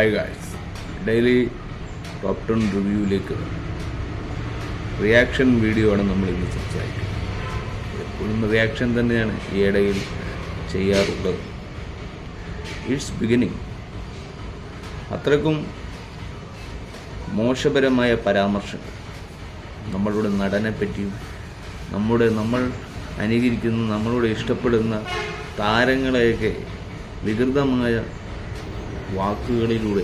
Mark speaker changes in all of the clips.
Speaker 1: Hi guys, daily top 10 റിവ്യൂവിലേക്ക് reaction video ആണ് നമ്മൾ ഇന്ന് സംസാരിക്കുന്നത്. എപ്പോഴും റിയാക്ഷൻ തന്നെയാണ് ഈ ഇടയിൽ ചെയ്യാറുള്ളത്. It's beginning. അത്രക്കും മോശപരമായ പരാമർശങ്ങൾ നമ്മളുടെ നടനെ പറ്റിയും നമ്മൾ അനുകരിക്കുന്ന നമ്മളോട് ഇഷ്ടപ്പെടുന്ന താരങ്ങളെയൊക്കെ വികൃതമായ വാക്കുകളിലൂടെ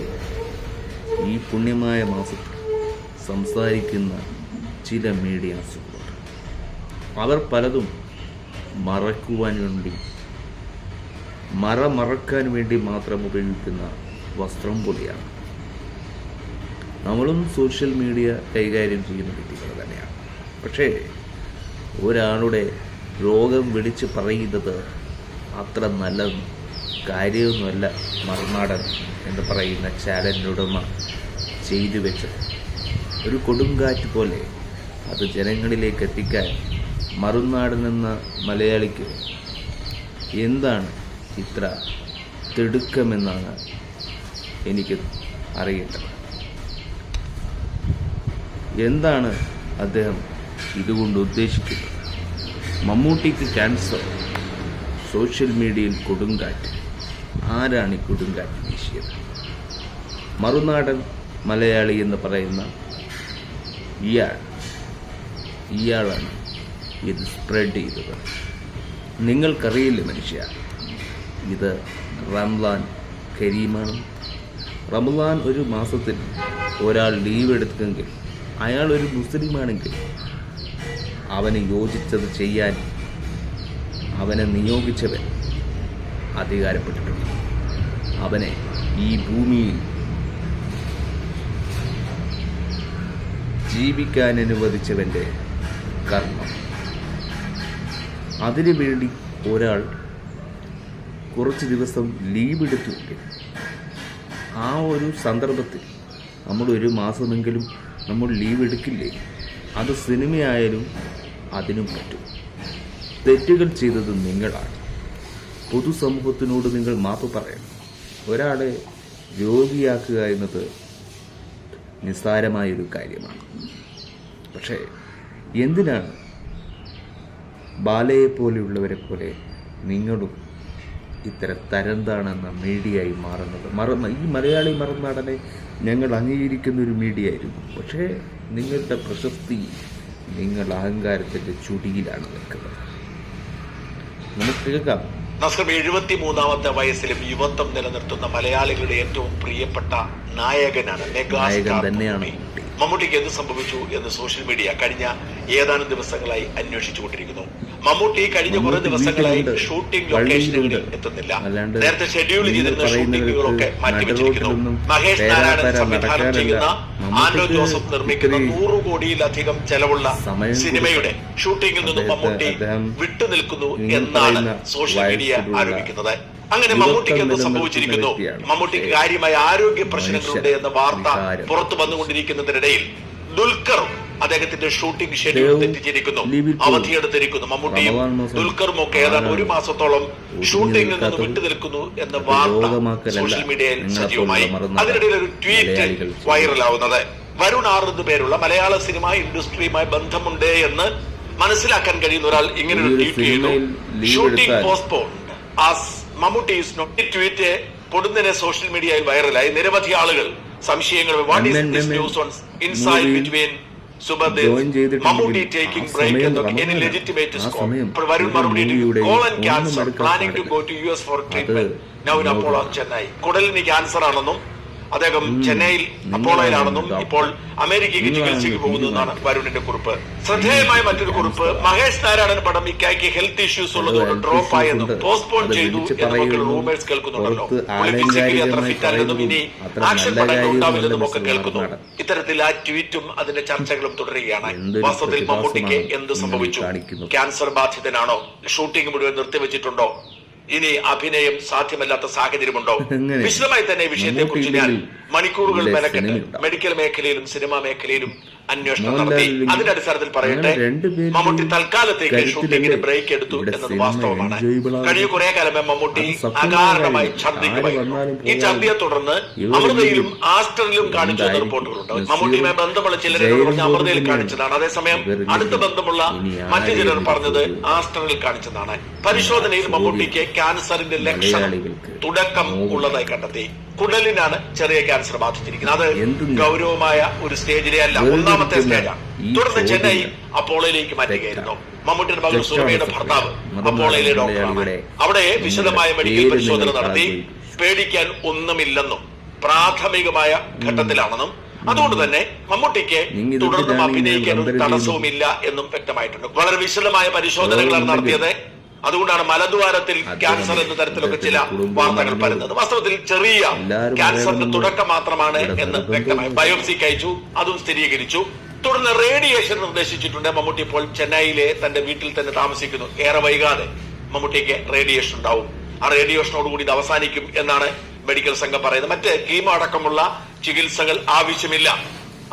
Speaker 1: ഈ പുണ്യമായ മാസത്തിൽ സംസാരിക്കുന്ന ചില മീഡിയാസുകളുണ്ട്. അവർ പലതും മറക്കുവാൻ വേണ്ടി മറക്കാൻ വേണ്ടി മാത്രം ഉപയോഗിക്കുന്ന വസ്ത്രം പോലെയാണ്. നമ്മളും സോഷ്യൽ മീഡിയ കൈകാര്യം ചെയ്യുന്ന വ്യക്തികൾ തന്നെയാണ്. പക്ഷേ ഒരാളുടെ രോഗം വിളിച്ച് പറയുന്നത് അത്ര നല്ല കാര്യമൊന്നുമല്ല മറുനാടൻ എന്ന് പറയുന്ന ചാനലിനുടമ ചെയ്തു വെച്ചത്. ഒരു കൊടുങ്കാറ്റ് പോലെ അത് ജനങ്ങളിലേക്ക് എത്തിക്കാൻ മറുനാടൻ എന്ന മലയാളിക്ക് എന്താണ് ഇത്ര തിടുക്കമെന്നാണ് എനിക്ക് അറിയേണ്ടത്. എന്താണ് അദ്ദേഹം ഇതുകൊണ്ട് ഉദ്ദേശിക്കുന്നത്? മമ്മൂട്ടിക്ക് ക്യാൻസർ, സോഷ്യൽ മീഡിയയിൽ കൊടുങ്കാറ്റ്. ആരാണ് ഈ കൊടുങ്കാറ്റ് വീശിയത്? മറുനാടൻ മലയാളി എന്ന് പറയുന്ന ഇയാളാണ് ഇത് സ്പ്രെഡ് ചെയ്തത്. നിങ്ങൾക്കറിയില്ല മനുഷ്യ, ഇത് റംസാൻ കരീമാണ്. റംസാൻ ഒരു മാസത്തിൽ ഒരാൾ ലീവ് എടുത്തെങ്കിൽ അയാൾ ഒരു മുസ്ലിമാണെങ്കിൽ അവന് യോജിച്ചത് ചെയ്യാൻ അവനെ നിയോഗിച്ചവൻ അധികാരപ്പെട്ടിട്ടുണ്ട്. അവനെ ഈ ഭൂമിയിൽ ജീവിക്കാൻ അനുവദിച്ചവൻ്റെ കർമ്മം. അതിനു വേണ്ടി ഒരാൾ കുറച്ച് ദിവസം ലീവ് എടുത്തുവെങ്കിൽ ആ ഒരു സന്ദർഭത്തിൽ നമ്മൾ ഒരു മാസമെങ്കിലും നമ്മൾ ലീവ് എടുക്കില്ലേ? അത് സിനിമയായാലും അതിനും പറ്റും. തെറ്റുകൾ ചെയ്തത് നിങ്ങളാണ്. പൊതുസമൂഹത്തിനോട് നിങ്ങൾ മാപ്പ് പറയണം. ഒരാളെ രോഗിയാക്കുക എന്നത് നിസ്സാരമായൊരു കാര്യമാണ്. പക്ഷേ എന്തിനാണ് ബാലയെ പോലെയുള്ളവരെ പോലെ നിങ്ങളും ഇത്തരം തരംതാണെന്ന മീഡിയയായി മാറുന്നത്? ഈ മലയാളി മറുനാടനെ ഞങ്ങൾ അംഗീകരിക്കുന്ന ഒരു മീഡിയ ആയിരുന്നു. പക്ഷേ നിങ്ങളുടെ പ്രശസ്തി, നിങ്ങൾ അഹങ്കാരത്തിൻ്റെ ചുടിയിലാണ് നിൽക്കുന്നത്. നമുക്ക് കേൾക്കാം.
Speaker 2: നസ്രം 73-ാമത്തെ വയസ്സിലും യുവത്വം നിലനിർത്തുന്ന മലയാളികളുടെ ഏറ്റവും പ്രിയപ്പെട്ട നായകനാണ് മെഗാസ്റ്റാർ മമ്മൂട്ടിക്ക് എന്ത് സംഭവിച്ചു എന്ന് സോഷ്യൽ മീഡിയ കഴിഞ്ഞ ഏതാനും ദിവസങ്ങളായി അന്വേഷിച്ചുകൊണ്ടിരിക്കുന്നു. മമ്മൂട്ടി കഴിഞ്ഞ കുറെ ദിവസങ്ങളായി ഷൂട്ടിംഗ് ലൊക്കേഷനുകളിൽ എത്തുന്നില്ല. നേരത്തെ ഷെഡ്യൂൾ ചെയ്തിരുന്ന ഷൂട്ടിങ്ങുകളൊക്കെ മാറ്റിവെച്ചിരിക്കുന്നു. മഹേഷ് നാരായണൻ സംവിധാനം ചെയ്യുന്ന ആൻഡോ ജോസഫ് നിർമ്മിക്കുന്ന 100 കോടിയിലധികം ചെലവുള്ള സിനിമയുടെ ഷൂട്ടിങ്ങിൽ നിന്നും മമ്മൂട്ടി വിട്ടുനിൽക്കുന്നു എന്നാണ് സോഷ്യൽ മീഡിയ ആരോപിക്കുന്നത്. അങ്ങനെ മമ്മൂട്ടിക്ക് എന്ത് സംഭവിച്ചിരിക്കുന്നു? മമ്മൂട്ടിക്ക് കാര്യമായ ആരോഗ്യ പ്രശ്നങ്ങളുണ്ട് എന്ന വാർത്ത പുറത്തു വന്നുകൊണ്ടിരിക്കുന്നതിനിടയിൽ ദുൽഖറും അദ്ദേഹത്തിന്റെ ഷൂട്ടിംഗ് ഷെഡ്യൂൾ തെറ്റിച്ചിരിക്കുന്നു, അവധിയെടുത്തിരിക്കുന്നു. മമ്മൂട്ടിയും ദുൽഖറും ഒക്കെ ഏതാണ്ട് ഒരു മാസത്തോളം ഷൂട്ടിംഗിൽ നിന്ന് വിട്ടുനിൽക്കുന്നു എന്ന വാർത്ത സോഷ്യൽ മീഡിയയിൽ സജീവമായി. അതിനിടയിൽ ഒരു ട്വീറ്റ് വൈറലാവുന്നത് വരുൺ ആർ എന്ന് പേരുള്ള മലയാള സിനിമ ഇൻഡസ്ട്രിയുമായി ബന്ധമുണ്ട് എന്ന് മനസ്സിലാക്കാൻ കഴിയുന്ന ഒരാൾ ഇങ്ങനൊരു ട്വീറ്റ് ചെയ്തു: shooting postponed as Mammootty is not. ഈ ട്വീറ്റ് പൊടുന്നതിനെ സോഷ്യൽ മീഡിയയിൽ വൈറലായി. നിരവധി ആളുകൾ സംശയങ്ങൾ, what is this news on inside between Mammootty taking break എന്നൊക്കെ എനി ലെജിറ്റിമേറ്റ് സ്കോപ്പ്. വരുൺ മറുപടി call and cancer planning to go to US for treatment now in Apollo Chennai. കുടലിന് ക്യാൻസർ ആണെന്നും അദ്ദേഹം ചെന്നൈയിൽ അപ്പോളോയിലാണെന്നും ഇപ്പോൾ അമേരിക്കയ്ക്ക് ചികിത്സയ്ക്ക് പോകുന്നതെന്നാണ് വരുണിന്റെ കുറിപ്പ്. ശ്രദ്ധേയമായ മറ്റൊരു കുറിപ്പ്, മഹേഷ് നാരായണൻ പടം ഇക്കായ്ക്ക് ഹെൽത്ത് ഇഷ്യൂസ് ഉള്ളതുകൊണ്ട് ഡ്രോപ്പ് ആയെന്നും പോസ്റ്റ്പോൺ ചെയ്തു എന്നൊക്കെ റൂമേഴ്സ് കേൾക്കുന്നുണ്ടല്ലോ. ഫിസിക്കലി അത്ര ഫിറ്റ് അല്ലെന്നും ഇനി ആക്ഷൻ പടങ്ങൾ ഉണ്ടാവില്ലെന്നും ഒക്കെ കേൾക്കുന്നു. ഇത്തരത്തിൽ ആ ട്വീറ്റും അതിന്റെ ചർച്ചകളും തുടരുകയാണ്. വാസ്തവത്തിൽ മമ്മൂട്ടിക്ക് എന്ത് സംഭവിച്ചു? ക്യാൻസർ ബാധിതനാണോ? ഷൂട്ടിംഗ് മുഴുവൻ നിർത്തിവെച്ചിട്ടുണ്ടോ? ഇനി അഭിനയം സാധ്യമല്ലാത്ത സാഹചര്യമുണ്ടോ? വിശദമായി തന്നെ വിഷയത്തെ കുറിച്ച് ഞാൻ മണിക്കൂറുകൾ മെനക്കെട്ട് മെഡിക്കൽ മേഖലയിലും സിനിമാ മേഖലയിലും അന്വേഷണം നടത്തി. അതിന്റെ അടിസ്ഥാനത്തിൽ പറയട്ടെ, മമ്മൂട്ടി തൽക്കാലത്തേക്ക് ഷൂട്ടിങ്ങിന് ബ്രേക്ക് എടുത്തു എന്നത് വാസ്തവമാണ്. കഴിഞ്ഞ കുറെ കാലമേ മമ്മൂട്ടി അകാരണമായി ഛർദ്ദിക്കുമായിരുന്നു. ഈ ഛർദ്ദിയെ തുടർന്ന് അമൃതയിലും ആസ്റ്ററിലും കാണിച്ചു എന്ന റിപ്പോർട്ടുകളുണ്ട്. മമ്മൂട്ടിയുമായി ബന്ധമുള്ള ചിലരെ പറഞ്ഞ് അമൃതയിൽ കാണിച്ചതാണ്. അതേസമയം അടുത്ത ബന്ധമുള്ള മറ്റു ചിലർ പറഞ്ഞത് ആസ്റ്ററിൽ കാണിച്ചതാണ്. പരിശോധനയിൽ മമ്മൂട്ടിക്ക് ക്യാൻസറിന്റെ ലക്ഷണം തുടക്കം ഉള്ളതായി കണ്ടെത്തി. കുടലിനാണ് ചെറിയ ക്യാൻസർ ബാധിച്ചിരിക്കുന്നത്. അത് ഗൗരവമായ ഒരു സ്റ്റേജിലെ അല്ല, ഒന്നാമത്തെ സ്റ്റേജാണ്. തുടർന്ന് ചെന്നൈ അപ്പോളോയിലേക്ക് മാറ്റുകയായിരുന്നു. മമ്മൂട്ടിയുടെ മകൾ സുരഭയുടെ ഭർത്താവ് അപ്പോളോയിലെ ഡോക്ടറാണ്. അവിടെ വിശദമായ മെഡിക്കൽ പരിശോധന നടത്തി പേടിക്കാൻ ഒന്നുമില്ലെന്നും പ്രാഥമികമായ ഘട്ടത്തിലാണെന്നും അതുകൊണ്ട് തന്നെ മമ്മൂട്ടിക്ക് തുടർന്നും അഭിനയിക്കാൻ ഒരു തടസ്സവുമില്ല എന്നും വ്യക്തമായിട്ടുണ്ട്. വളരെ വിശദമായ പരിശോധനകളാണ് നടത്തിയത്. അതുകൊണ്ടാണ് മലദ്വാരത്തിൽ ക്യാൻസർ എന്ന തരത്തിലൊക്കെ ചില വാർത്തകൾ പരന്നത്. വാസ്തവത്തിൽ ചെറിയ ക്യാൻസറിന്റെ തുടക്കം മാത്രമാണ് എന്ന് വ്യക്തമായി. ബയോപ്സിക്ക് അയച്ചു, അതും സ്ഥിരീകരിച്ചു. തുടർന്ന് റേഡിയേഷൻ നിർദ്ദേശിച്ചിട്ടുണ്ട്. മമ്മൂട്ടി ഇപ്പോൾ ചെന്നൈയിലെ തന്റെ വീട്ടിൽ തന്നെ താമസിക്കുന്നു. ഏറെ വൈകാതെ മമ്മൂട്ടിക്ക് റേഡിയേഷൻ ഉണ്ടാവും. ആ റേഡിയേഷനോടുകൂടി ഇത് അവസാനിക്കും എന്നാണ് മെഡിക്കൽ സംഘം പറയുന്നത്. മറ്റ് കീമോ അടക്കമുള്ള ചികിത്സകൾ ആവശ്യമില്ല.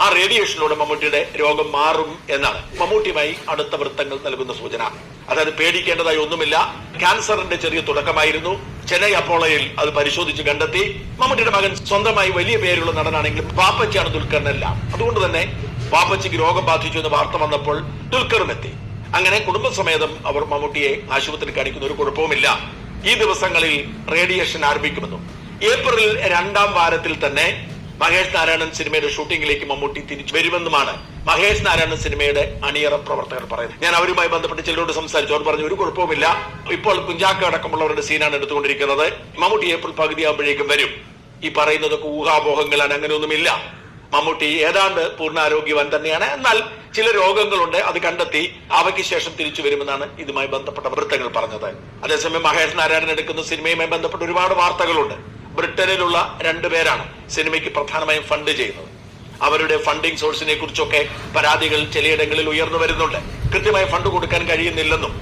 Speaker 2: ആ റേഡിയേഷനിലൂടെ മമ്മൂട്ടിയുടെ രോഗം മാറും എന്നാണ് മമ്മൂട്ടിയുമായി അടുത്ത വൃത്തങ്ങൾ നൽകുന്ന സൂചന. അതായത് പേടിക്കേണ്ടതായി ഒന്നുമില്ല. ക്യാൻസറിന്റെ ചെറിയ തുടക്കമായിരുന്നു. ചെന്നൈ അപ്പോളോയിൽ അത് പരിശോധിച്ച് കണ്ടെത്തി. മമ്മൂട്ടിയുടെ മകൻ സ്വന്തമായി വലിയ പേരുള്ള നടനാണെങ്കിലും പാപ്പച്ചിയാണ് ദുൽഖറിനല്ല. അതുകൊണ്ട് തന്നെ പാപ്പച്ചിക്ക് രോഗം ബാധിച്ചു എന്ന് വാർത്ത വന്നപ്പോൾ ദുൽഖറും എത്തി. അങ്ങനെ കുടുംബസമേതം അവർ മമ്മൂട്ടിയെ ആശുപത്രി കാണിക്കുന്ന ഒരു കുഴപ്പവുമില്ല. ഈ ദിവസങ്ങളിൽ റേഡിയേഷൻ ആരംഭിക്കുമെന്നും ഏപ്രിൽ 2ാം വാരത്തിൽ തന്നെ മഹേഷ് നാരായണൻ സിനിമയുടെ ഷൂട്ടിംഗിലേക്ക് മമ്മൂട്ടി തിരിച്ചു വരുമെന്നുമാണ് മഹേഷ് നാരായണൻ സിനിമയുടെ അണിയറ പ്രവർത്തകർ പറയുന്നത്. ഞാൻ അവരുമായി ബന്ധപ്പെട്ട് ചിലരോട് സംസാരിച്ചു. അവർ പറഞ്ഞു ഒരു കുഴപ്പവുമില്ല, ഇപ്പോൾ കുഞ്ചാക്ക അടക്കമുള്ളവരുടെ സീനാണ് എടുത്തുകൊണ്ടിരിക്കുന്നത്. മമ്മൂട്ടി ഏപ്രിൽ പകുതിയാകുമ്പോഴേക്കും വരും. ഈ പറയുന്നതൊക്കെ ഊഹാപോഹങ്ങളാണ്, അങ്ങനെയൊന്നുമില്ല. മമ്മൂട്ടി ഏതാണ്ട് പൂർണ്ണാരോഗ്യവാൻ തന്നെയാണ്. എന്നാൽ ചില രോഗങ്ങളുണ്ട്, അത് കണ്ടെത്തി അവയ്ക്ക് ശേഷം തിരിച്ചു വരുമെന്നാണ് ഇതുമായി ബന്ധപ്പെട്ട വൃത്തങ്ങൾ പറഞ്ഞത്. അതേസമയം മഹേഷ് നാരായണൻ എടുക്കുന്ന സിനിമയുമായി ബന്ധപ്പെട്ട് ഒരുപാട് വാർത്തകളുണ്ട്. ബ്രിട്ടനിലുള്ള 2 പേരാണ് സിനിമയ്ക്ക് പ്രധാനമായും ഫണ്ട് ചെയ്യുന്നത്. അവരുടെ ഫണ്ടിംഗ് സോഴ്സിനെ കുറിച്ചൊക്കെ പരാതികൾ ചിലയിടങ്ങളിൽ ഉയർന്നു വരുന്നുണ്ട്. കൃത്യമായി ഫണ്ട് കൊടുക്കാൻ കഴിയുന്നില്ലെന്നും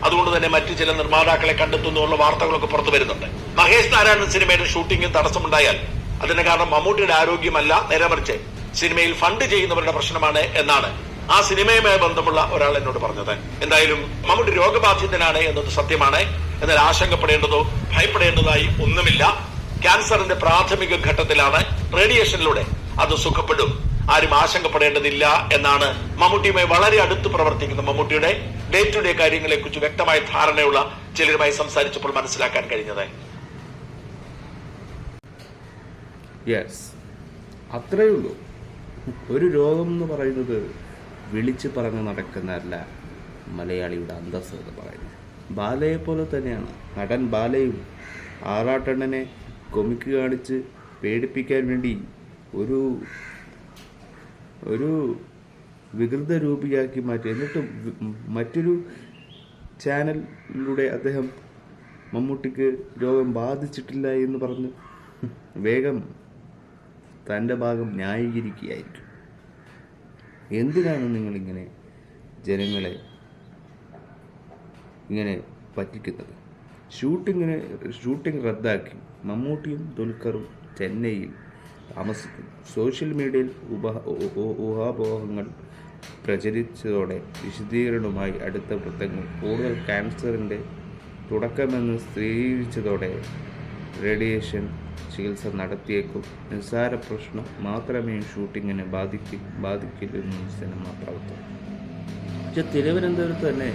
Speaker 2: അതുകൊണ്ട് തന്നെ മറ്റു ചില നിർമ്മാതാക്കളെ കണ്ടെത്തുന്നുള്ള വാർത്തകളൊക്കെ പുറത്തു വരുന്നുണ്ട്. മഹേഷ് നാരായണൻ സിനിമയുടെ ഷൂട്ടിംഗിൽ തടസ്സമുണ്ടായാൽ അതിന് കാരണം മമ്മൂട്ടിയുടെ ആരോഗ്യമല്ല, നേരെ മറിച്ച് സിനിമയിൽ ഫണ്ട് ചെയ്യുന്നവരുടെ പ്രശ്നമാണ് എന്നാണ് ആ സിനിമയുമായി ബന്ധമുള്ള ഒരാൾ എന്നോട് പറഞ്ഞത്. എന്തായാലും മമ്മൂട്ടി രോഗബാധിതനാണ് എന്നത് സത്യമാണ്. എന്നാൽ ആശങ്കപ്പെടേണ്ടതോ ഭയപ്പെടേണ്ടതായി ഒന്നുമില്ല. ക്യാൻസറിന്റെ പ്രാഥമിക ഘട്ടത്തിലാണ്. റേഡിയേഷനിലൂടെ അത് സുഖപ്പെടും. ആരും ആശങ്കപ്പെടേണ്ടതില്ല എന്നാണ് മമ്മൂട്ടിയുമായി വളരെ അടുത്ത് പ്രവർത്തിക്കുന്ന മമ്മൂട്ടിയുടെ ഡേ ടു ഡേ കാര്യങ്ങളെ കുറിച്ച് വ്യക്തമായ ധാരണയുള്ള ചിലരുമായി സംസാരിച്ചപ്പോൾ മനസ്സിലാക്കാൻ കഴിഞ്ഞത്.
Speaker 1: യെസ്, അത്രയേ ഉള്ളൂ. ഒരു രോഗം എന്ന് പറയുന്നത് വിളിച്ച് പറഞ്ഞ് നടക്കുന്നതല്ല മലയാളിയുടെ അന്തസ്സ് എന്ന് പറയുന്നത്. ബാലയെ പോലെ തന്നെയാണ് നടൻ ബാലയും. ആറാട്ടണ്ണനെ കൊമിക്ക് കാണിച്ച് പേടിപ്പിക്കാൻ വേണ്ടി ഒരു വികൃത രൂപിയാക്കി മാറ്റി. എന്നിട്ട് മറ്റൊരു ചാനലിലൂടെ അദ്ദേഹം മമ്മൂട്ടിക്ക് രോഗം ബാധിച്ചിട്ടില്ല എന്ന് പറഞ്ഞ് വേഗം തൻ്റെ ഭാഗം ന്യായീകരിക്കുകയായിരിക്കും. എന്തിനാണ് നിങ്ങളിങ്ങനെ ജനങ്ങളെ ഇങ്ങനെ പറ്റിക്കുന്നത്? ഷൂട്ടിംഗ് റദ്ദാക്കി മമ്മൂട്ടിയും ദുൽഖറും ചെന്നൈയിൽ താമസിക്കുന്നു. സോഷ്യൽ മീഡിയയിൽ ഊഹാപോഹങ്ങൾ പ്രചരിച്ചതോടെ വിശദീകരണവുമായി അടുത്ത വൃത്തങ്ങൾ കൂടുതൽ ക്യാൻസറിൻ്റെ തുടക്കമെന്ന് സ്ഥിരീകരിച്ചതോടെ റേഡിയേഷൻ ചികിത്സ നടത്തിയേക്കും. നിസ്സാര പ്രശ്നം മാത്രമേ ഷൂട്ടിങ്ങിനെ ബാധിക്കില്ലെന്നും സിനിമ പ്രവർത്തകർ. പക്ഷെ തിരുവനന്തപുരത്ത് തന്നെ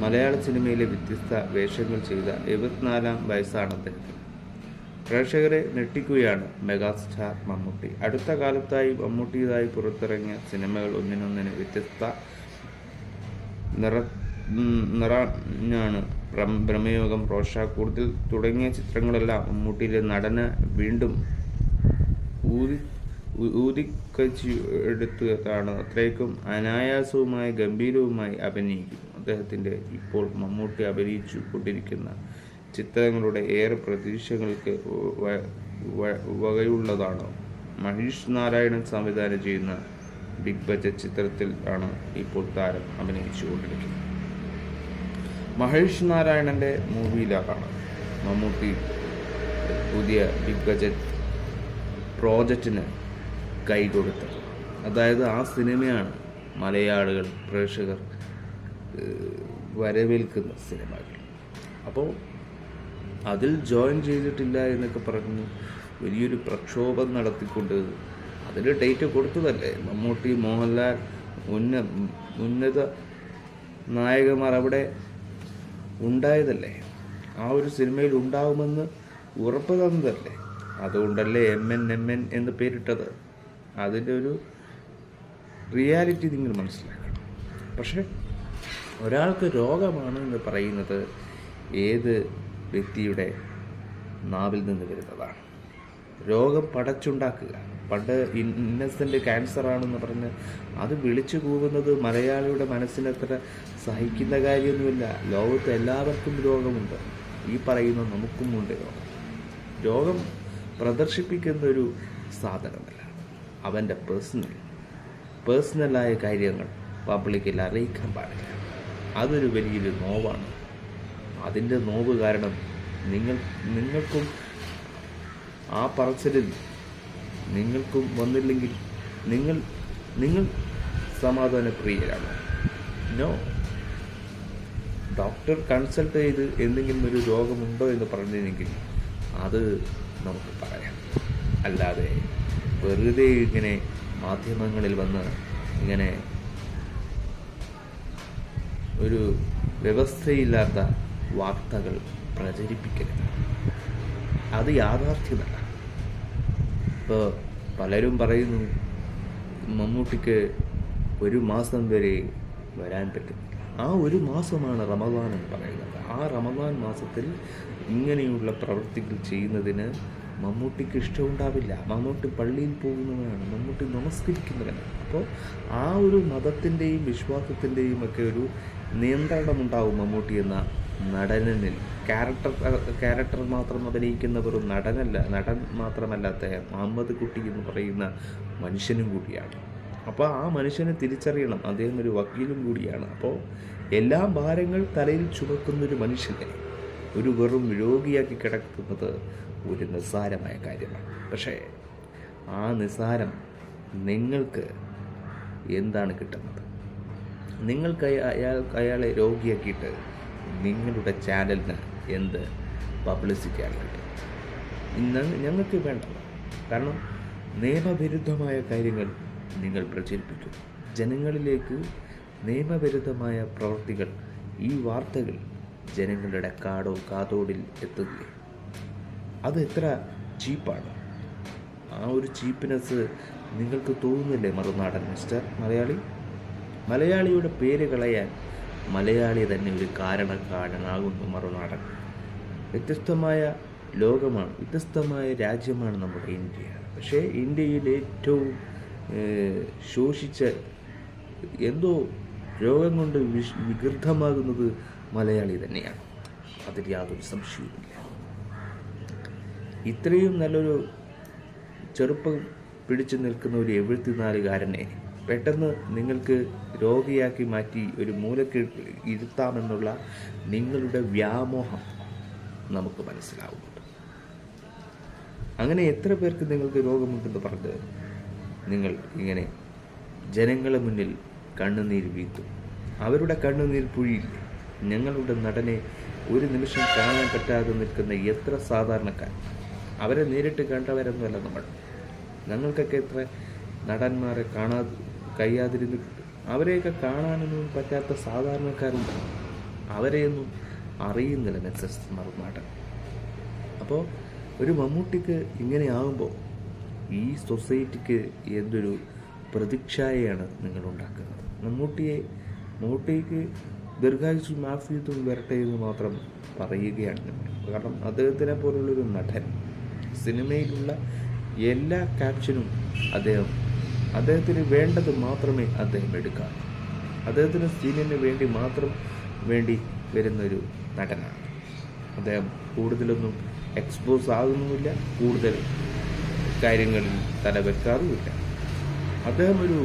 Speaker 1: മലയാള സിനിമയിലെ വ്യത്യസ്ത വേഷങ്ങൾ ചെയ്ത 74-ാം വയസ്സാണ് അദ്ദേഹത്തിന്. പ്രേക്ഷകരെ ഞെട്ടിക്കുകയാണ് മെഗാസ്റ്റാർ മമ്മൂട്ടി. അടുത്ത കാലത്തായി മമ്മൂട്ടിയതായി പുറത്തിറങ്ങിയ സിനിമകൾ ഒന്നിനൊന്നിന് വ്യത്യസ്ത നിറഞ്ഞാണ്. ബ്രഹ്മയോഗം, റോഷാക്കൂടുതൽ തുടങ്ങിയ ചിത്രങ്ങളെല്ലാം മമ്മൂട്ടിയിലെ നടന് വീണ്ടും ഊതിക്കച്ചെടുത്തതാണ്. അത്രയ്ക്കും അനായാസവുമായി ഗംഭീരവുമായി അഭിനയിക്കുന്നു. അദ്ദേഹത്തിൻ്റെ ഇപ്പോൾ മമ്മൂട്ടി അഭിനയിച്ചു കൊണ്ടിരിക്കുന്ന ചിത്രങ്ങളുടെ ഏറെ പ്രതീക്ഷകൾക്ക് വകയുള്ളതാണ്. മഹേഷ് നാരായണൻ സംവിധാനം ചെയ്യുന്ന ബിഗ് ബജറ്റ് ചിത്രത്തിൽ ആണ് ഇപ്പോൾ താരം അഭിനയിച്ചു കൊണ്ടിരിക്കുന്നത്. മഹേഷ് നാരായണൻ്റെ മൂവിയിലാണ് മമ്മൂട്ടി പുതിയ ബിഗ് ബജറ്റ് പ്രോജക്റ്റിന് കൈ കൊടുത്തത്. അതായത് ആ സിനിമയാണ് മലയാളികൾ പ്രേക്ഷകർ വരവേൽക്കുന്ന സിനിമകൾ. അപ്പോൾ അതിൽ ജോയിൻ ചെയ്തിട്ടില്ല എന്നൊക്കെ പറഞ്ഞ് വലിയൊരു പ്രക്ഷോഭം നടത്തിക്കൊണ്ട് അതിൽ ഡേറ്റ് കൊടുത്തതല്ലേ. മമ്മൂട്ടി, മോഹൻലാൽ, ഉന്നത നായകന്മാർ അവിടെ ഉണ്ടായതല്ലേ, ആ ഒരു സിനിമയിൽ ഉണ്ടാവുമെന്ന് ഉറപ്പ് തന്നതല്ലേ. അതുകൊണ്ടല്ലേ MN എന്ന് പേരിട്ടത്. അതിൻ്റെ ഒരു റിയാലിറ്റി നിങ്ങൾ മനസ്സിലാക്കണം. പക്ഷേ ഒരാൾക്ക് രോഗമാണ് എന്ന് പറയുന്നത് ഏത് വ്യക്തിയുടെ നാവിൽ നിന്ന് വരുന്നതാണ്. രോഗം പടച്ചുണ്ടാക്കുക. പണ്ട് ഇന്നസെൻ്റ് ക്യാൻസറാണെന്ന് പറഞ്ഞ് അത് വിളിച്ചു കൂവുന്നത് മലയാളിയുടെ മനസ്സിനത്ര സഹിക്കുന്ന കാര്യമൊന്നുമില്ല. ലോകത്ത് എല്ലാവർക്കും രോഗമുണ്ട്. ഈ പറയുന്ന നമുക്കുമുണ്ട് രോഗം. രോഗം പ്രദർശിപ്പിക്കുന്നൊരു സാധനമല്ല. അവൻ്റെ പേഴ്സണലായ കാര്യങ്ങൾ പബ്ലിക്കിൽ അറിയിക്കാൻ പാടില്ല. അതൊരു വലിയൊരു നോവാണ്. അതിൻ്റെ നോവ് കാരണം നിങ്ങൾക്കും ആ പറച്ചിലിൽ നിങ്ങൾക്കും വന്നില്ലെങ്കിൽ നിങ്ങൾ സമാധാനപ്രിയരാണ്. നോ, ഡോക്ടർ കൺസൾട്ട് ചെയ്ത് എന്തെങ്കിലും ഒരു രോഗമുണ്ടോ എന്ന് പറഞ്ഞിരുന്നെങ്കിൽ അത് നമുക്ക് പറയാം. അല്ലാതെ വെറുതെ ഇങ്ങനെ മാധ്യമങ്ങളിൽ വന്ന് ഇങ്ങനെ ഒരു വ്യവസ്ഥയില്ലാത്ത വാർത്തകൾ പ്രചരിപ്പിക്കരുത്. അത് യാഥാർത്ഥ്യമല്ല. ഇപ്പോൾ പലരും പറയുന്നു മമ്മൂട്ടിക്ക് 1 മാസം വരെ വരാൻ പറ്റും. ആ 1 മാസമാണ് റമദാൻ എന്ന് പറയുന്നത്. ആ റമദാൻ മാസത്തിൽ ഇങ്ങനെയുള്ള പ്രവൃത്തികൾ ചെയ്യുന്നതിന് മമ്മൂട്ടിക്ക് ഇഷ്ടമുണ്ടാവില്ല. മമ്മൂട്ടി പള്ളിയിൽ പോകുന്നവനാണ്, മമ്മൂട്ടി നമസ്കരിക്കുന്നവനാണ്. അപ്പോൾ ആ ഒരു മതത്തിൻ്റെയും വിശ്വാസത്തിൻ്റെയും ഒക്കെ ഒരു നിയന്ത്രണമുണ്ടാവും മമ്മൂട്ടി എന്ന നടനിൽ. ക്യാരക്ടർ മാത്രം അഭിനയിക്കുന്നവർ നടൻ മാത്രമല്ല അദ്ദേഹം മുഹമ്മദ് കുട്ടി എന്ന് പറയുന്ന മനുഷ്യനും കൂടിയാണ്. അപ്പോൾ ആ മനുഷ്യനെ തിരിച്ചറിയണം. അദ്ദേഹം ഒരു വക്കീലും കൂടിയാണ്. അപ്പോൾ എല്ലാ ഭാരങ്ങൾ തലയിൽ ചുമക്കുന്നൊരു മനുഷ്യനെ ഒരു വെറും രോഗിയാക്കി കിടക്കുന്നത് ഒരു നിസ്സാരമായ കാര്യമാണ്. പക്ഷേ ആ നിസ്സാരം നിങ്ങൾക്ക് എന്താണ് കിട്ടുന്നത്? നിങ്ങൾക്ക് അയാളെ രോഗിയാക്കിയിട്ട് നിങ്ങളുടെ ചാനലിന് എന്ത് പബ്ലിസിറ്റിയാണ് കിട്ടുന്നത്? ഞങ്ങൾക്ക് വേണ്ട. കാരണം നിയമവിരുദ്ധമായ കാര്യങ്ങൾ നിങ്ങൾ പ്രചരിപ്പിക്കും. ജനങ്ങളിലേക്ക് നിയമവിരുദ്ധമായ പ്രവൃത്തികൾ, ഈ വാർത്തകൾ ജനങ്ങളുടെ കാതോടിൽ എത്തുകയും അത് എത്ര ചീപ്പാണ്. ആ ഒരു ചീപ്പ്നെസ് നിങ്ങൾക്ക് തോന്നുന്നില്ലേ മറുനാടൻ മിസ്റ്റർ മലയാളിയുടെ പേര് കളയാൻ മലയാളി തന്നെ ഒരു കാരണക്കാരനാകുന്നു മറുനാടൻ. വ്യത്യസ്തമായ ലോകമാണ്, വ്യത്യസ്തമായ രാജ്യമാണ് നമ്മുടെ ഇന്ത്യ. പക്ഷേ ഇന്ത്യയിൽ ഏറ്റവും ശോഷിച്ച എന്തോ രോഗം കൊണ്ട് വികൃതമാകുന്നത് മലയാളി തന്നെയാണ്. അതിൽ യാതൊരു സംശയവുമില്ല. ഇത്രയും നല്ലൊരു ചെറുപ്പം പിടിച്ചു നിൽക്കുന്ന ഒരു 74-കാരനെ പെട്ടെന്ന് നിങ്ങൾക്ക് രോഗിയാക്കി മാറ്റി ഒരു മൂലക്ക് ഇരുത്താമെന്നുള്ള നിങ്ങളുടെ വ്യാമോഹം നമുക്ക് മനസ്സിലാവുന്നുണ്ട്. അങ്ങനെ എത്ര പേർക്ക് നിങ്ങൾക്ക് രോഗമുണ്ടെന്ന് പറഞ്ഞ് നിങ്ങൾ ഇങ്ങനെ ജനങ്ങളെ മുന്നിൽ കണ്ണുനീർ വീഴ്ത്തും. അവരുടെ കണ്ണുനീർ പുഴിയിൽ ഞങ്ങളുടെ നടനെ ഒരു നിമിഷം കാണാൻ പറ്റാതെ നിൽക്കുന്ന എത്ര സാധാരണക്കാർ. അവരെ നേരിട്ട് കണ്ടവരൊന്നുമല്ല ഞങ്ങൾക്കൊക്കെ എത്ര നടന്മാരെ കഴിയാതിരുന്നിട്ടുണ്ട്. അവരെയൊക്കെ കാണാനൊന്നും പറ്റാത്ത സാധാരണക്കാരുണ്ട്. അവരെയൊന്നും അറിയുന്നില്ല നെക്സസ് മറുനാടൻ. അപ്പോൾ ഒരു മമ്മൂട്ടിക്ക് ഇങ്ങനെ ആകുമ്പോൾ ഈ സൊസൈറ്റിക്ക് എന്തൊരു പ്രതിച്ഛായയാണ് നിങ്ങൾ ഉണ്ടാക്കുന്നത്? മമ്മൂട്ടിക്ക് ദീർഘായുസ്സും ആഫിയത്തും വരട്ടെ എന്ന് മാത്രം പറയുകയാണ് നമ്മൾ. കാരണം അദ്ദേഹത്തിനെ പോലുള്ളൊരു നടൻ സിനിമയിലുള്ള എല്ലാ ക്യാപ്ഷനും അദ്ദേഹത്തിന് വേണ്ടത് മാത്രമേ അദ്ദേഹം എടുക്കാവൂ. അദ്ദേഹത്തിന് സീനിന് വേണ്ടി വരുന്നൊരു നടനാണ് അദ്ദേഹം. കൂടുതലൊന്നും എക്സ്പോസ് ആകുന്നുമില്ല, കൂടുതൽ കാര്യങ്ങളിൽ തലവെക്കാറുമില്ല. അദ്ദേഹം ഒരു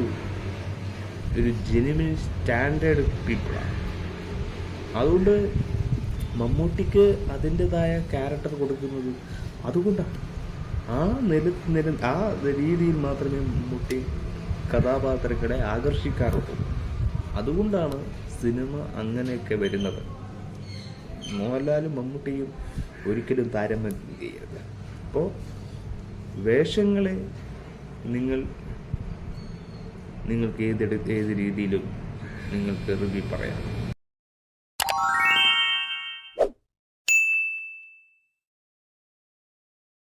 Speaker 1: ജെന്യുവിൻ സ്റ്റാൻഡേർഡ് പീപ്പിളാണ്. അതുകൊണ്ട് മമ്മൂട്ടിക്ക് അതിൻ്റെതായ ക്യാരക്ടർ കൊടുക്കുന്നത് അതുകൊണ്ടാണ്. ആ രീതിയിൽ മാത്രമേ മമ്മൂട്ടി കഥാപാത്രങ്ങളെ ആകർഷിക്കാറുള്ളൂ. അതുകൊണ്ടാണ് സിനിമ അങ്ങനെയൊക്കെ വരുന്നത്. മോഹൻലാലും മമ്മൂട്ടിയും ഒരിക്കലും താരതമ്യം ചെയ്യരുത്. അപ്പോൾ വേഷങ്ങളെ നിങ്ങൾക്ക് ഏത് രീതിയിലും നിങ്ങൾക്ക് റിവ്യൂ പറയാം.